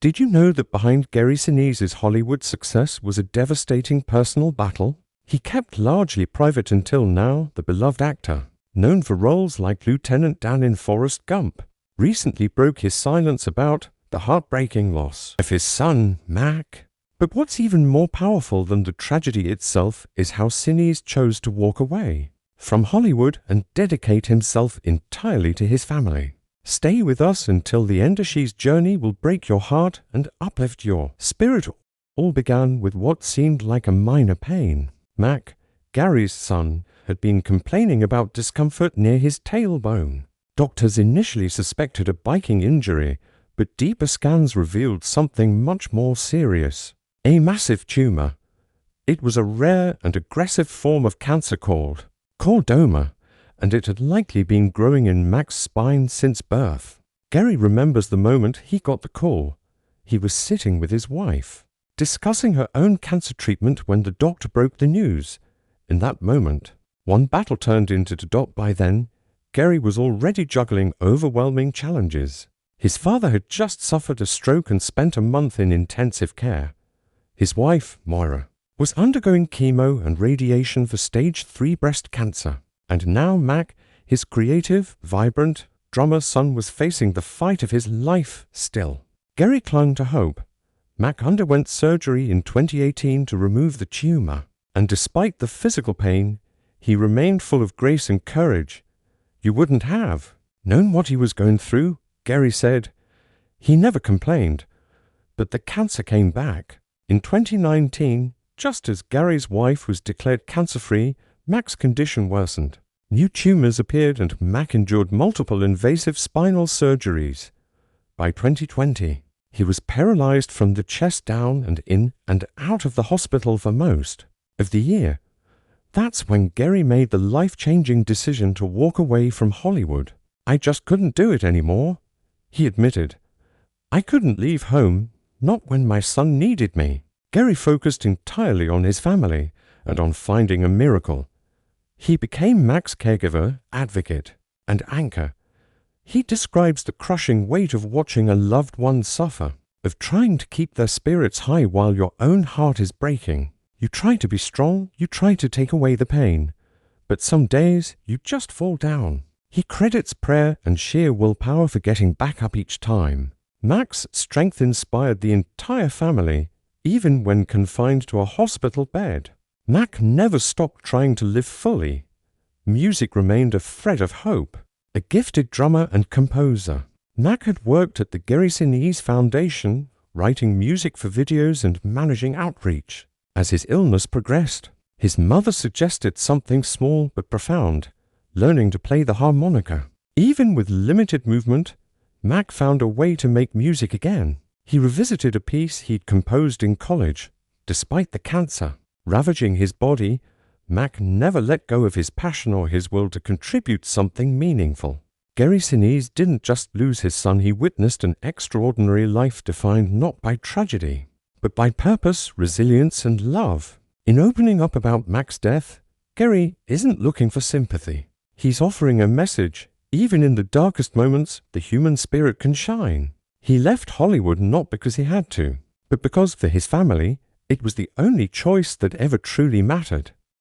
Did you know that behind Gary Sinise's Hollywood success was a devastating personal battle? He kept largely private until now. The beloved actor, known for roles like Lieutenant Dan in Forrest Gump, recently broke his silence about the heartbreaking loss of his son, Mac. But what's even more powerful than the tragedy itself is how Sinise chose to walk away from Hollywood and dedicate himself entirely to his family. Stay with us until the end. She's journey will break your heart and uplift your spirit. All began with what seemed like a minor pain. Mac, Gary's son, had been complaining about discomfort near his tailbone. Doctors initially suspected a biking injury, but deeper scans revealed something much more serious. A massive tumor. It was a rare and aggressive form of cancer called chordoma, and it had likely been growing in Mac's spine since birth. Gary remembers the moment he got the call. He was sitting with his wife, discussing her own cancer treatment when the doctor broke the news. In that moment, one battle turned into two. By then, Gary was already juggling overwhelming challenges. His father had just suffered a stroke and spent a month in intensive care. His wife, Moira, was undergoing chemo and radiation for stage 3 breast cancer. And now Mac, his creative, vibrant drummer son, was facing the fight of his life still. Gary clung to hope. Mac underwent surgery in 2018 to remove the tumor, and despite the physical pain, he remained full of grace and courage. You wouldn't have known what he was going through, Gary said. He never complained, but the cancer came back. In 2019, just as Gary's wife was declared cancer-free, Mac's condition worsened. New tumors appeared and Mac endured multiple invasive spinal surgeries. By 2020, he was paralyzed from the chest down and in and out of the hospital for most of the year. That's when Gary made the life-changing decision to walk away from Hollywood. I just couldn't do it anymore, he admitted. I couldn't leave home, not when my son needed me. Gary focused entirely on his family and on finding a miracle. He became Mac's caregiver, advocate, and anchor. He describes the crushing weight of watching a loved one suffer, of trying to keep their spirits high while your own heart is breaking. You try to be strong, you try to take away the pain, but some days you just fall down. He credits prayer and sheer willpower for getting back up each time. Mac's strength inspired the entire family, even when confined to a hospital bed. Mac never stopped trying to live fully. Music remained a thread of hope. A gifted drummer and composer, Mac had worked at the Gary Sinise Foundation, writing music for videos and managing outreach. As his illness progressed, his mother suggested something small but profound, learning to play the harmonica. Even with limited movement, Mac found a way to make music again. He revisited a piece he'd composed in college. Despite the cancer ravaging his body, Mac never let go of his passion or his will to contribute something meaningful. Gary Sinise didn't just lose his son, he witnessed an extraordinary life defined not by tragedy, but by purpose, resilience, and love. In opening up about Mac's death, Gary isn't looking for sympathy. He's offering a message. Even in the darkest moments, the human spirit can shine. He left Hollywood not because he had to, but because for his family, it was the only choice that ever truly mattered.